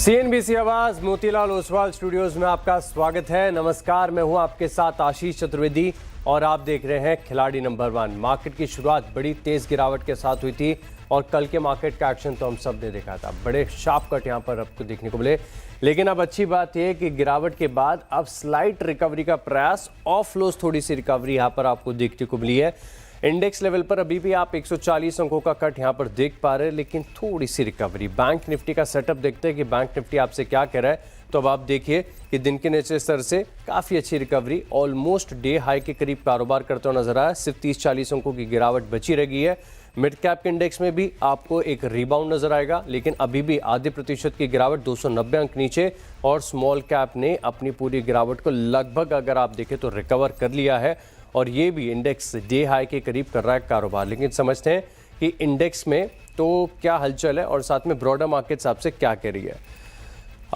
CNBC आवाज Motilal Oswal studios में आपका स्वागत है। नमस्कार, मैं हूं आपके साथ आशीष चतुर्वेदी और आप देख रहे हैं खिलाड़ी नंबर 1। मार्केट की शुरुआत बड़ी तेज गिरावट के साथ हुई थी और कल के मार्केट का एक्शन तो हम सब ने देखा था। बड़े शार्प कट यहां पर आपको देखने को मिले, लेकिन अब अच्छी बात यह कि गिरावट के बाद अब स्लाइट रिकवरी का प्रयास, ऑफ लोज थोड़ी सी रिकवरी यहां पर आपको देखने को मिली है। इंडेक्स लेवल पर अभी भी आप 140 अंकों का कट यहां पर देख पा रहे हैं, लेकिन थोड़ी सी रिकवरी। बैंक निफ्टी का सेटअप देखते हैं कि बैंक निफ्टी आपसे क्या कह रहा है। तो अब आप देखिए कि दिन के नीचे स्तर से काफ़ी अच्छी रिकवरी, ऑलमोस्ट डे हाई के करीब कारोबार करते हुए नजर आया। सिर्फ 30-40 अंकों की गिरावट बची रह गई है। मिड कैप के इंडेक्स में भी आपको एक रिबाउंड नजर आएगा, लेकिन अभी भी आधे प्रतिशत की गिरावट, 290 अंक नीचे। और स्मॉल कैप ने अपनी पूरी गिरावट को लगभग अगर आप देखें तो रिकवर कर लिया है और ये भी इंडेक्स डे हाई के करीब कर रहा है कारोबार। लेकिन समझते हैं कि इंडेक्स में तो क्या हलचल है और साथ में ब्रॉडर मार्केट्स आपसे क्या कह रही है।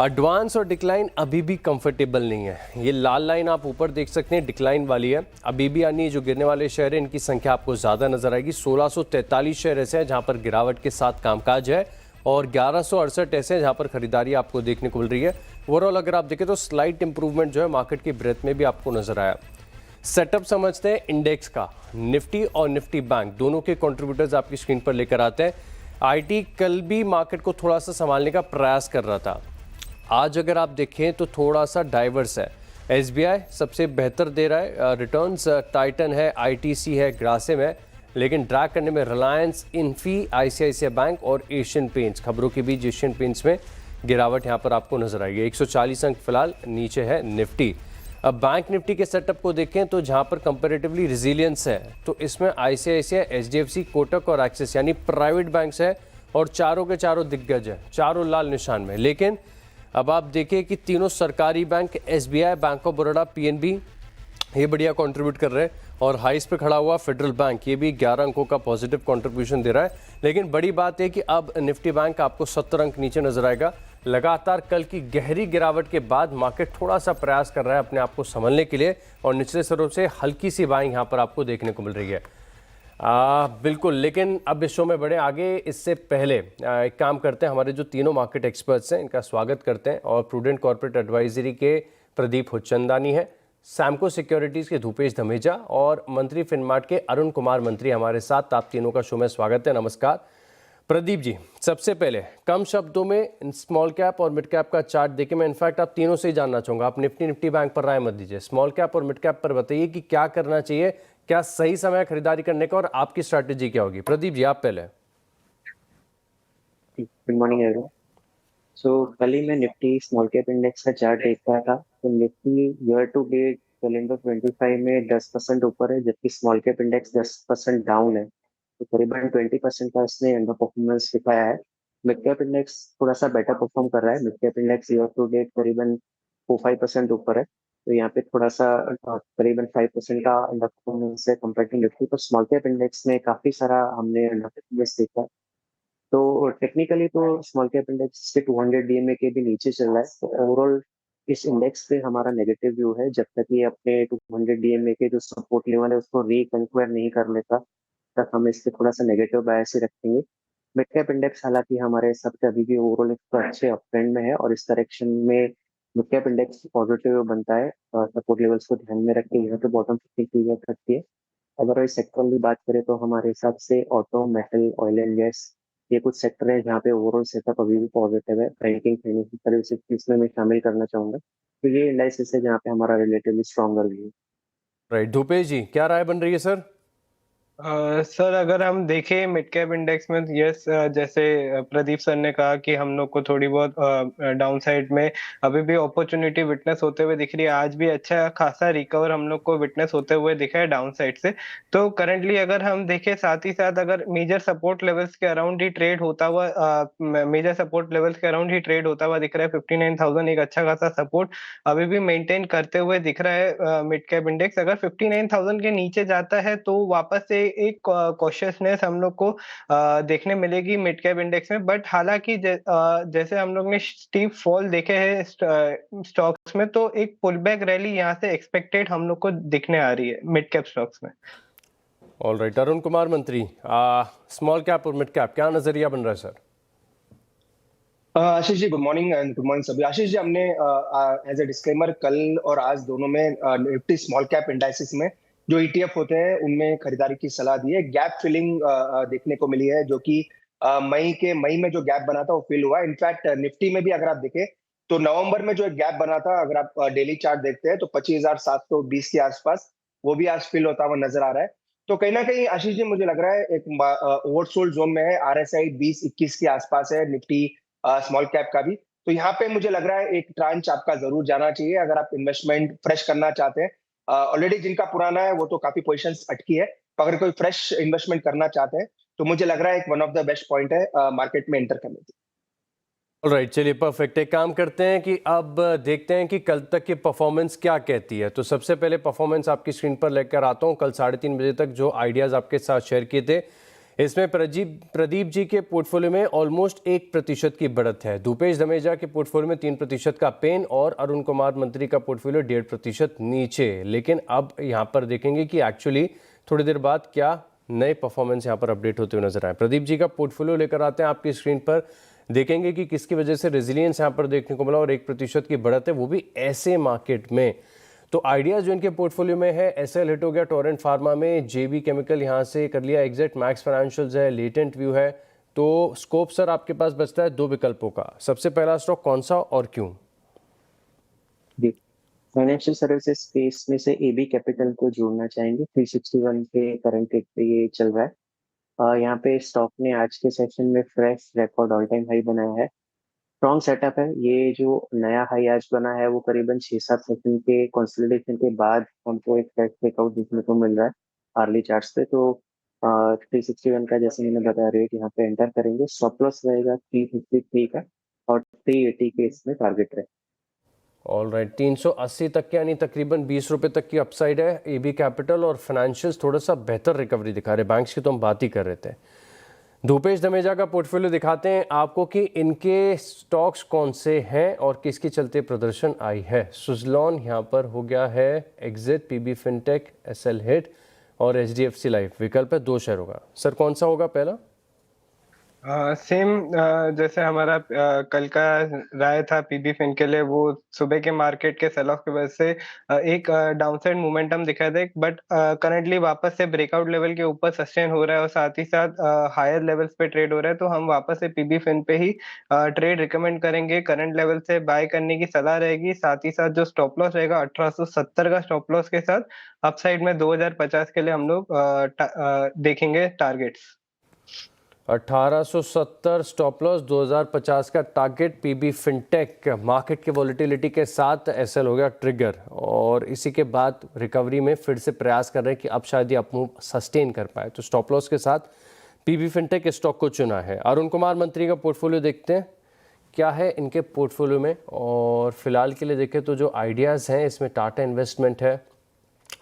एडवांस और डिक्लाइन अभी भी कंफर्टेबल नहीं है। ये लाल लाइन आप ऊपर देख सकते हैं, डिक्लाइन वाली है। अभी भी यानी जो गिरने वाले शेयर हैं इनकी संख्या आपको ज़्यादा नजर आएगी। 1643 शेयर ऐसे हैं जहाँ पर गिरावट के साथ कामकाज है और 1168 ऐसे हैं जहाँ पर खरीदारी आपको देखने को मिल रही है। ओवरऑल अगर आप देखें तो स्लाइट इंप्रूवमेंट जो है मार्केट की ब्रेथ में भी आपको नजर आया। सेटअप समझते हैं इंडेक्स का। निफ्टी और निफ्टी बैंक दोनों के कंट्रीब्यूटर्स आपकी स्क्रीन पर लेकर आते हैं। आईटी कल भी मार्केट को थोड़ा सा संभालने का प्रयास कर रहा था। आज अगर आप देखें तो थोड़ा सा डाइवर्स है। एसबीआई सबसे बेहतर दे रहा है रिटर्न्स, टाइटन है, आईटीसी है, ग्रासिम है, लेकिन ड्रैग करने में रिलायंस, इन्फी, आईसीआईसीआई बैंक और एशियन पेंट्स। खबरों के बीच एशियन पेंट्स में गिरावट यहाँ पर आपको नजर आएगी। 140 अंक फिलहाल नीचे है निफ्टी। अब बैंक निफ्टी के सेटअप को देखें तो जहां पर कंपैरेटिवली रिजिलियंस है तो इसमें आईसीआईसीआई, एचडीएफसी, कोटक और एक्सिस यानी प्राइवेट बैंक्स है और चारों के चारों दिग्गज है, चारों लाल निशान में। लेकिन अब आप देखिए कि तीनों सरकारी bank, SBI, bank of Baroda, PNB, ये बढ़िया कंट्रीब्यूट कर रहे हैं और हाइस पे खड़ा हुआ फेडरल बैंक, ये भी 11 अंकों का पॉजिटिव कंट्रीब्यूशन दे रहा है। लेकिन बड़ी बात है कि अब निफ्टी बैंक आपको 70 अंक नीचे नजर आएगा। लगातार कल की गहरी गिरावट के बाद मार्केट थोड़ा सा प्रयास कर रहा है अपने आप को संभलने के लिए और निचले स्तरों से हल्की सी बाइंग यहाँ पर आपको देखने को मिल रही है। बिल्कुल, लेकिन अब इस शो में बढ़े आगे इससे पहले एक काम करते हैं, हमारे जो तीनों मार्केट एक्सपर्ट्स हैं इनका स्वागत करते हैं। और प्रूडेंट कॉर्पोरेट एडवाइजरी के प्रदीप हुच्चंदानी है, सैमको सिक्योरिटीज़ के धूपेश धमेजा और मंत्री फिनमार्ट के अरुण कुमार मंत्री हमारे साथ। आप तीनों का शो में स्वागत है। नमस्कार प्रदीप जी। सबसे पहले कम शब्दों में स्मॉल कैप और मिड कैप का चार्ट देके मैं इनफैक्ट आप तीनों से ही जानना चाहूँगा। आप निफ्टी बैंक पर राय मत दीजिए, स्मॉल कैप और मिड कैप पर बताइए कि क्या करना चाहिए, क्या सही समय खरीदारी करने का और आपकी स्ट्रैटेजी क्या होगी। प्रदीप जी आप पहले। Good morning everyone. सो कल ही मैं निफ्टी स्मॉल कैप इंडेक्स का चार्ट देख रहा था तो Nifty year to date calendar 25 में 10% ऊपर है, जबकि स्मॉल कैप इंडेक्स 10% डाउन है। तो करीबन 20% का इसने अंडर परफॉर्मेंस दिखाया है। मिड कैप इंडेक्स थोड़ा सा बेटर परफॉर्म कर रहा है। Mid cap index year to date करीबन 4-5% ऊपर है, तो यहाँ पे थोड़ा सा करीबन 5% का अंडर परफॉर्मेंस है कंपेयर टू निफ्टी। तो स्मॉल कैप इंडेक्स में काफी सारा हमने अंडर परफॉर्मेंस देखा। तो टेक्निकली तो स्मॉल कैप इंडेक्स के 200 डीएमए के भी नीचे चल रहा है। तो ओवरऑल इस इंडेक्स पे हमारा नेगेटिव व्यू है। जब तक ये अपने 200 डीएमए के जो सपोर्ट लेवल है उसको रिकंक्वायर नहीं कर लेता तक हम इस पे थोड़ा सा नेगेटिव बायस ही रखेंगे। मिड कैप इंडेक्स हालांकि हमारे हिसाब से अभी भी ओवरऑल एक तो अच्छे अप ट्रेंड में है और इस डायरेक्शन में मिड कैप इंडेक्स पॉजिटिव बनता है। सपोर्ट लेवल्स को ध्यान में रख के यहाँ पे बॉटम 50 क्लियर करती है। अगर इस सेक्टर की बात करें तो हमारे हिसाब से auto, metal, oil and gas, ये कुछ सेक्टर है जहाँ पे ओवरऑल सेटअप अभी भी पॉजिटिव है। बैंकिंग, फाइनेंशियल सर्विसेज इसमें मैं शामिल करना चाहूंगा। तो ये इंडाइसेस है जहाँ पे हमारा रिलेटिवली स्ट्रॉन्गर व्यू है। राइट, धूपेश जी क्या राय बन रही है सर। सर अगर हम देखें मिड कैप इंडेक्स में, यस, जैसे प्रदीप सर ने कहा कि हम लोग को थोड़ी बहुत डाउन साइड में अभी भी अपॉर्चुनिटी विटनेस होते हुए दिख रही है। आज भी अच्छा खासा रिकवर हम लोग को विटनेस होते हुए दिखा है डाउन साइड से। तो करंटली अगर हम देखें, साथ ही साथ अगर मेजर सपोर्ट लेवल्स के अराउंड ही ट्रेड होता हुआ दिख रहा है। 59,000 एक अच्छा खासा सपोर्ट अभी भी मेंटेन करते हुए दिख रहा है मिड कैप इंडेक्स। अगर 59,000 के नीचे जाता है तो वापस से एक कॉशियसनेस हम लोग को देखने मिलेगी मिड कैप इंडेक्स में। बट हालांकि जैसे हम लोग ने स्टीप फॉल देखे हैं स्टॉक्स में, तो एक पुल बैक रैली यहाँ से एक्सपेक्टेड हम लोग को दिखने आ रही है मिड कैप स्टॉक्स में। All right, Arun Kumar Mantri, small cap और मिड कैप क्या नजरिया बन रहा है sir. Ashish ji, good morning and good morning सभी। आशीष जी, हमने एज ए डिस्क्लेमर कल और आज दोनों में निफ्टी स्मॉल कैप इंडाइसिस में जो ईटीएफ होते हैं उनमें खरीदारी की सलाह दी है। गैप फिलिंग देखने को मिली है, जो कि मई में जो गैप बना था वो फिल हुआ। इनफैक्ट निफ्टी में भी अगर आप देखें तो नवंबर में जो एक गैप बना था, अगर आप डेली चार्ट देखते हैं तो 25,720 के आसपास वो भी आज फिल होता हुआ नजर आ रहा है। तो कहीं ना कहीं आशीष जी मुझे लग रहा है एक ओवरसोल्ड जोन में है। आरएसआई 20-21 के आसपास है निफ्टी स्मॉल कैप का भी। तो यहाँ पे मुझे लग रहा है एक ट्रांच आपका जरूर जाना चाहिए अगर आप इन्वेस्टमेंट फ्रेश करना चाहते हैं। ऑलरेडी जिनका पुराना है वो तो काफी पोजीशंस अटकी है, तो अगर कोई फ्रेश इन्वेस्टमेंट करना चाहते हैं तो मुझे लग रहा है एक one of the best point है मार्केट में एंटर करने की। ऑलराइट, चलिए परफेक्ट। एक काम करते हैं कि अब देखते हैं कि कल तक की परफॉर्मेंस क्या कहती है। तो सबसे पहले परफॉर्मेंस आपकी स्क्रीन पर लेकर आता हूं। कल 3:30 बजे तक जो आइडियाज़ आपके साथ शेयर किए थे, इसमें प्रदीप जी के पोर्टफोलियो में ऑलमोस्ट 1% की बढ़त है। भूपेश धमेजा के पोर्टफोलियो में 3% का पेन और अरुण कुमार मंत्री का पोर्टफोलियो 1.5% नीचे। लेकिन अब यहाँ पर देखेंगे कि एक्चुअली थोड़ी देर बाद क्या नए परफॉर्मेंस यहाँ पर अपडेट होते हुए नजर आए। प्रदीप जी का पोर्टफोलियो लेकर आते हैं आपकी स्क्रीन पर। देखेंगे कि किसकी वजह से रेजिलियंस यहाँ पर देखने को मिला और 1% की बढ़त है, वो भी ऐसे मार्केट में। तो आइडियाज जो इनके पोर्टफोलियो में है, एसएल हिट हो गया, टोरेंट फार्मा में, जेबी केमिकल यहाँ से कर लिया एग्जिट, मैक्स फाइनेंशियल्स है, लेटेंट व्यू है। तो स्कोप सर आपके पास बचता है 2 विकल्पों का। सबसे पहला स्टॉक कौन सा और क्यों? फाइनेंशियल सर्विसेज स्पेस में से एबी कैपिटल को जोड़ना चाहेंगे। 361 के करंट रेट पे ये चल रहा है। यहाँ पे स्टॉक ने आज के सेशन में fresh record all time high बनाया है। स्ट्रॉन्ग सेटअप है। ये जो नया हाई आज बना है वो करीबन 6-7 सेकंड के कंसोलिडेशन के बाद हमको एक फ्रेश ब्रेकआउट देखने को मिल रहा है आर्ली चार्ट्स पे। तो 361 का जैसे मैंने बताया रेट यहाँ पे एंटर करेंगे। स्टॉप लॉस रहेगा 353 का और 380 के इसमें टारगेट रहे। ऑलराइट, 380 तक के यानी तकरीबन 20 रुपये तक की अपसाइड है। एबी कैपिटल और फाइनेंशियल्स थोड़ा सा बेहतर रिकवरी दिखा रहे। बैंक्स की तो हम बात ही कर रहे थे। भूपेश धमेजा का पोर्टफोलियो दिखाते हैं आपको कि इनके स्टॉक्स कौन से हैं और किसके चलते प्रदर्शन आई है। सुजलॉन यहाँ पर हो गया है exit, PB Fintech, SL hit और एचडीएफसी लाइफ। विकल्प है 2 शेयरों का। सर कौन सा होगा पहला? सेम जैसे हमारा कल का राय था पीबी फिन के लिए, वो सुबह के मार्केट के सेल ऑफ की वजह से एक डाउनसाइड मोमेंटम दिखाई दे, बट करंटली वापस से ब्रेकआउट लेवल के ऊपर सस्टेन हो रहा है और साथ ही साथ हायर लेवल्स पे ट्रेड हो रहा है। तो हम वापस से पीबी फिन पे ही ट्रेड रिकमेंड करेंगे। करंट लेवल से बाय करने की सलाह रहेगी। साथ ही साथ जो स्टॉप लॉस रहेगा 1870 का स्टॉप लॉस के साथ अपसाइड में 2050 के लिए हम लोग देखेंगे टारगेट्स। 1870 स्टॉप लॉस, 2050 का टारगेट। पीबी फिनटेक मार्केट के वॉलेटिलिटी के साथ एसएल हो गया ट्रिगर और इसी के बाद रिकवरी में फिर से प्रयास कर रहे हैं कि अब शायद ये अपमूव सस्टेन कर पाए। तो स्टॉप लॉस के साथ पीबी फिनटेक स्टॉक को चुना है। अरुण कुमार मंत्री का पोर्टफोलियो देखते हैं क्या है इनके पोर्टफोलियो में। और फिलहाल के लिए देखें तो जो आइडियाज़ हैं इसमें टाटा इन्वेस्टमेंट है,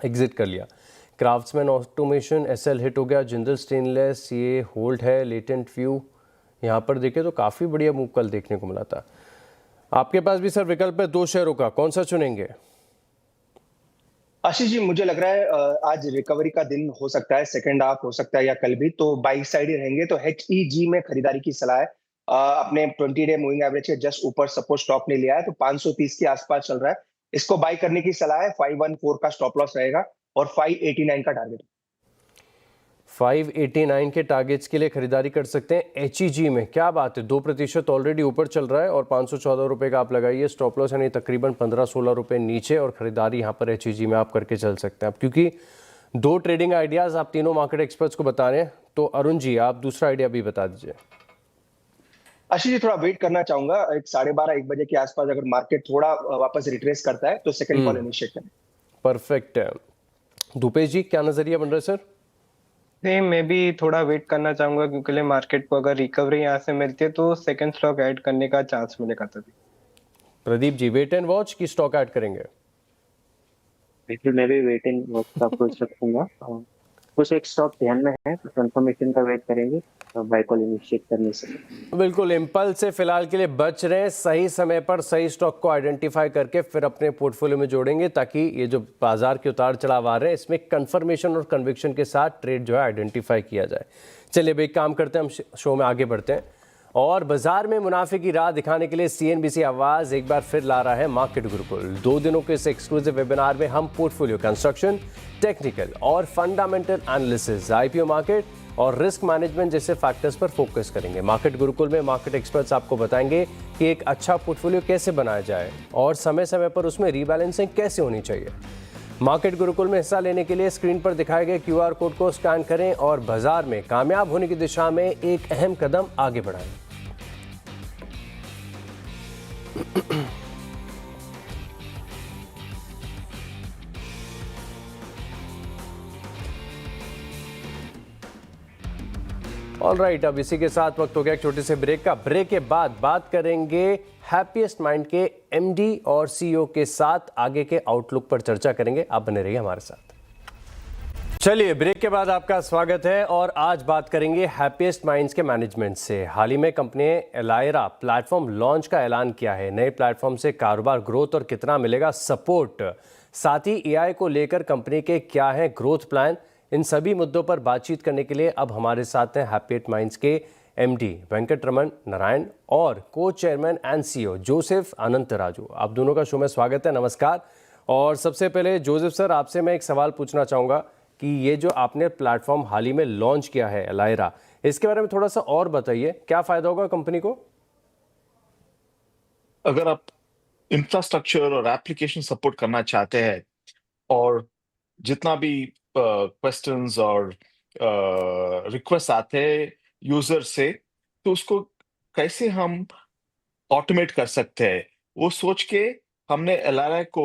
एग्जिट कर लिया। क्राफ्ट्समैन ऑटोमेशन, एसएल हिट हो गया, जिंदल स्टेनलेस ये होल्ड है, लेटेंट व्यू यहाँ पर देखें तो काफ़ी बढ़िया मूव कल देखने को मिला था। आपके पास भी सर विकल्प है 2 शेयरों का, कौन सा चुनेंगे? आशीष जी मुझे लग रहा है आज रिकवरी का दिन हो सकता है, सेकंड हाफ हो सकता है या कल भी, तो बाई साइड ही रहेंगे। तो HEG में खरीदारी की सलाह है। अपने 20 डे मूविंग एवरेज के जस्ट ऊपर सपोर्ट स्टॉक ने लिया है, तो 530 के आसपास चल रहा है। इसको बाई करने की सलाह है। 514 का स्टॉप लॉस रहेगा और 589 का टारगेट। 589 के टारगेट्स के लिए खरीदारी कर सकते हैं। HEG में क्या बात है, 2% ऑलरेडी ऊपर चल रहा है और 514 रुपये का आप लगाइए स्टॉप लॉस, यानी तकरीबन 15-16 रुपये नीचे। और खरीदारी यहाँ पर HEG में आप करके चल सकते हैं। अब क्योंकि 2 ट्रेडिंग आइडियाज़ आप तीनों मार्केट एक्सपर्ट्स को बता रहे हैं, तो अरुण जी आप दूसरा आइडिया भी बता दीजिए। आशीष जी थोड़ा वेट करना चाहूंगा, एक 12:30-1 बजे के आसपास अगर मार्केट थोड़ा वापस रिट्रेस करता है तो सेकंड कॉल इनिशिएट करें। परफेक्ट है। भूपेश जी क्या नजरिया बन रहा है सर? नहीं, मैं भी थोड़ा वेट करना चाहूंगा क्योंकि मार्केट को अगर रिकवरी यहाँ से मिलती है तो सेकंड स्टॉक ऐड करने का चांस मिलेगा तभी। Pradeep ji wait and watch की स्टॉक ऐड करेंगे? बिल्कुल, मैं भी वेट एंड वॉच का अप्रोच रखूंगा। कुछ एक स्टॉक ध्यान में है तो कंफर्मेशन का वेट करेंगे बाय कॉल इनिशिएट करने से। बिल्कुल, इम्पल्स से फिलहाल के लिए बच रहे हैं। सही समय पर सही स्टॉक को आइडेंटिफाई करके फिर अपने पोर्टफोलियो में जोड़ेंगे, ताकि ये जो बाजार के उतार चढ़ाव आ रहे हैं इसमें कंफर्मेशन और कन्विक्शन के साथ ट्रेड जो है आइडेंटिफाई किया जाए। चलिए भाई काम करते हैं, हम शो में आगे बढ़ते हैं। और बाजार में मुनाफे की राह दिखाने के लिए सीएनबीसी आवाज एक बार फिर ला रहा है मार्केट गुरुकुल। 2 दिनों के इस एक्सक्लूसिव वेबिनार में हम पोर्टफोलियो कंस्ट्रक्शन, टेक्निकल और फंडामेंटल एनालिसिस, आईपीओ मार्केट और रिस्क मैनेजमेंट जैसे फैक्टर्स पर फोकस करेंगे। मार्केट गुरुकुल में मार्केट एक्सपर्ट्स आपको बताएंगे कि एक अच्छा पोर्टफोलियो कैसे बनाया जाए और समय समय पर उसमें रीबैलेंसिंग कैसे होनी चाहिए। मार्केट गुरुकुल में हिस्सा लेने के लिए स्क्रीन पर दिखाए गए क्यूआर कोड को स्कैन करें और बाजार में कामयाब होने की दिशा में एक अहम कदम आगे बढ़ाएं। ऑलराइट, अब इसी के साथ वक्त हो गया एक छोटे से ब्रेक का। ब्रेक के बाद बात करेंगे हैप्पीएस्ट माइंड के एमडी और सीईओ के साथ, आगे के आउटलुक पर चर्चा करेंगे। आप बने रहिए हमारे साथ। चलिए, ब्रेक के बाद आपका स्वागत है और आज बात करेंगे हैप्पीएस्ट माइंड्स के मैनेजमेंट से। हाल ही में कंपनी ने एलायरा प्लेटफॉर्म लॉन्च का ऐलान किया है। नए प्लेटफॉर्म से कारोबार ग्रोथ और कितना मिलेगा सपोर्ट, साथ ही एआई को लेकर कंपनी के क्या है ग्रोथ प्लान, इन सभी मुद्दों पर बातचीत करने के लिए अब हमारे साथ हैं हैप्पीएस्ट माइंड्स के एमडी वेंकटरमण नारायण और को चेयरमैन एंड सीईओ जोसेफ अनंतराजू। आप दोनों का शो में स्वागत है, नमस्कार। और सबसे पहले जोसेफ सर, आपसे मैं एक सवाल पूछना चाहूँगा कि ये जो आपने प्लेटफॉर्म हाल ही में लॉन्च किया है एलायरा, इसके बारे में थोड़ा सा और बताइए, क्या फ़ायदा होगा कंपनी को? अगर आप इंफ्रास्ट्रक्चर और एप्लीकेशन सपोर्ट करना चाहते हैं और जितना भी क्वेश्चंस और रिक्वेस्ट आते हैं यूजर से, तो उसको कैसे हम ऑटोमेट कर सकते हैं, वो सोच के हमने एलआरआई को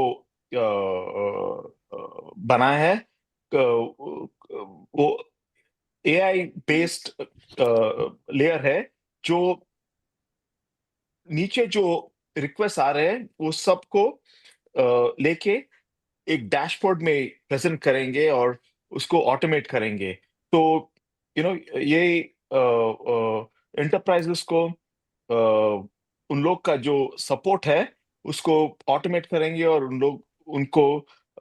बनाया है। वो एआई बेस्ड लेयर है, जो नीचे जो रिक्वेस्ट आ रहे हैं वो सबको लेके एक डैशबोर्ड में प्रेजेंट करेंगे और उसको ऑटोमेट करेंगे। तो ये एंटरप्राइजेस को उन लोग का जो सपोर्ट है उसको ऑटोमेट करेंगे और उनको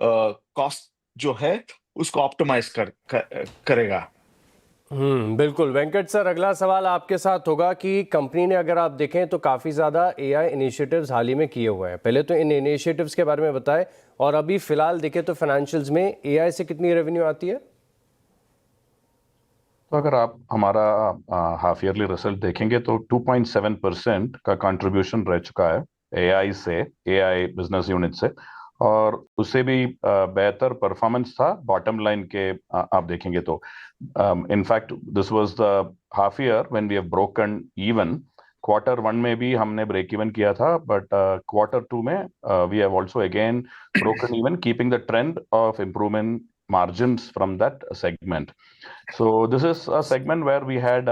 कॉस्ट जो है उसको ऑप्टिमाइज करेगा। बिल्कुल। वेंकट सर, अगला सवाल आपके साथ होगा कि कंपनी ने, अगर आप देखें तो काफ़ी ज़्यादा एआई इनिशिएटिव्स हाल ही में किए हुए हैं। पहले तो इन इनिशिएटिव्स के बारे में बताएं और अभी फिलहाल देखें तो फाइनेंशियल्स में एआई से कितनी रेवेन्यू आती है? तो अगर आप हमारा हाफ ईयरली रिजल्ट देखेंगे तो 2.7% का कंट्रीब्यूशन रह चुका है एआई से, एआई बिजनेस यूनिट से, और उससे भी बेहतर परफॉर्मेंस था बॉटम लाइन के। आप देखेंगे तो in fact this was the half year when we have broken even. Quarter 1 में भी हमने ब्रेक इवन किया था, बट क्वार्टर 2 में we have also again broken even, keeping the trend of improvement margins from that segment. So this is a segment where we had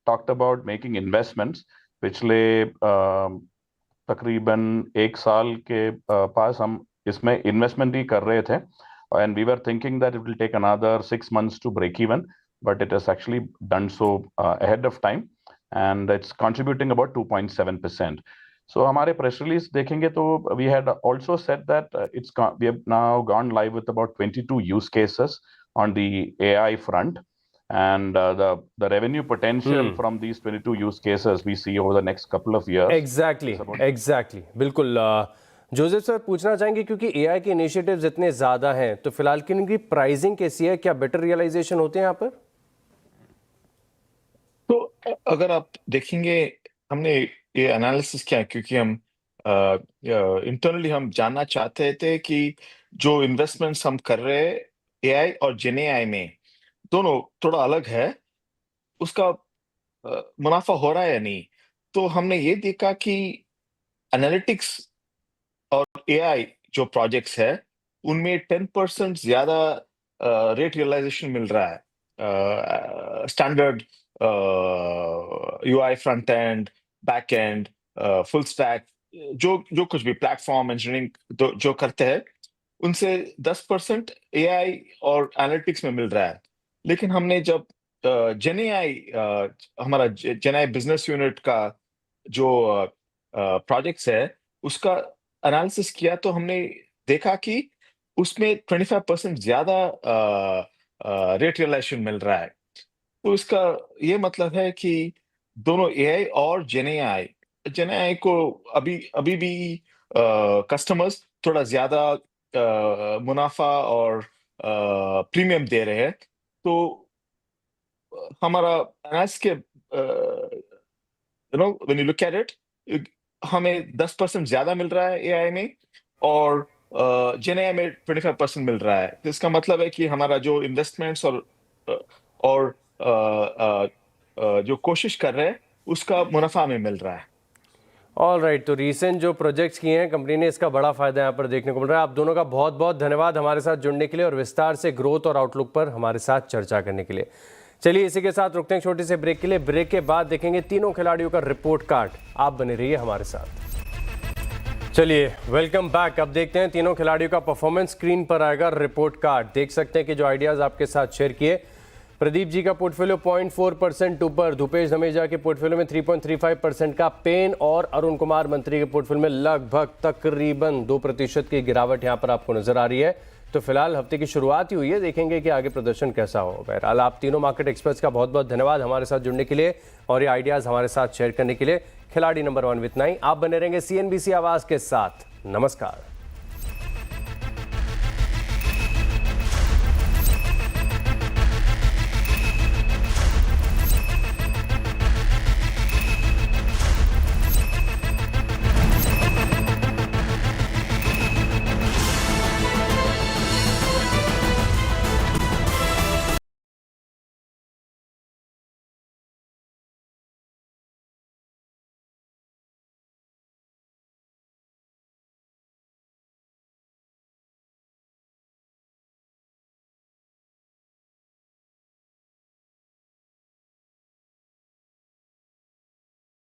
talked about making investments पिछले तकरीबन 1 साल के पास हम इसमें investment ही कर रहे थे, and we were thinking that it will take another 6 months to break even, but it has actually done so ahead of time, and it's contributing about 2.7%. So हमारे प्रेस रिलीज देखेंगे तो we had also said that we have now gone live with about 22 use cases on the AI front, and the revenue potential from these 22 use cases we see over the next couple of years. Exactly. बिल्कुल। Joseph sir, पूछना चाहेंगे क्योंकि AI के initiatives इतने ज़्यादा हैं, तो फिलहाल की इनकी प्राइसिंग कैसी है? क्या बेटर रियलाइजेशन होते हैं यहाँ पर? तो अगर आप देखेंगे, हमने ये एनालिसिस किया क्योंकि हम इंटरनली हम जानना चाहते थे कि जो इन्वेस्टमेंट्स हम कर रहे हैं एआई और जेन एआई में, दोनों थोड़ा अलग है, उसका मुनाफा हो रहा है या नहीं। तो हमने ये देखा कि एनालिटिक्स और एआई जो प्रोजेक्ट्स है उनमें 10% ज्यादा रेट रियलाइजेशन मिल रहा है। Standard UI, front end, back and, full stack, जो कुछ भी प्लेटफॉर्म इंजीनियरिंग जो करते हैं उनसे 10% एआई और एनालिटिक्स में मिल रहा है। लेकिन हमने जब जेन एआई, हमारा जेन एआई बिजनेस यूनिट का जो प्रोजेक्ट्स है उसका एनालिसिस किया, तो हमने देखा कि उसमें 25% ज्यादा रेट रियलाइजेशन मिल रहा है। तो इसका ये मतलब है कि दोनों एआई और जेन एआई को अभी भी कस्टमर्स थोड़ा ज्यादा मुनाफा और प्रीमियम दे रहे हैं। तो हमारा एनालिसिस के when you look at it, हमें 10% ज्यादा मिल रहा है एआई में, और जेन एआई में 25% मिल रहा है। तो इसका मतलब है कि हमारा जो इन्वेस्टमेंट्स और जो कोशिश कर रहे हैं उसका मुनाफा हमें मिल रहा है। ऑल राइट, तो रीसेंट जो प्रोजेक्ट्स किए हैं कंपनी ने, इसका बड़ा फायदा यहाँ पर देखने को मिल रहा है। आप दोनों का बहुत बहुत धन्यवाद हमारे साथ जुड़ने के लिए और विस्तार से ग्रोथ और आउटलुक पर हमारे साथ चर्चा करने के लिए। चलिए इसी के साथ रुकते हैं छोटे से ब्रेक के लिए। ब्रेक के बाद देखेंगे तीनों खिलाड़ियों का रिपोर्ट कार्ड। आप बने रहिए हमारे साथ। चलिए वेलकम बैक। अब देखते हैं तीनों खिलाड़ियों का परफॉर्मेंस। स्क्रीन पर आएगा रिपोर्ट कार्ड। देख सकते हैं कि जो आइडियाज आपके साथ शेयर किए, प्रदीप जी का पोर्टफोलियो 0.4% ऊपर, धूपेश धमेजा के पोर्टफोलियो में 3.35% का पेन, और अरुण कुमार मंत्री के पोर्टफोलियो में लगभग तकरीबन 2% की गिरावट यहां पर आपको नजर आ रही है। तो फिलहाल हफ्ते की शुरुआत ही हुई है, देखेंगे कि आगे प्रदर्शन कैसा हो। बहरहाल आप तीनों मार्केट एक्सपर्ट्स का बहुत बहुत धन्यवाद हमारे साथ जुड़ने के लिए और ये आइडियाज हमारे साथ शेयर करने के लिए। खिलाड़ी नंबर 1 विद 9 आप बने रहेंगे CNBC आवाज के साथ। नमस्कार।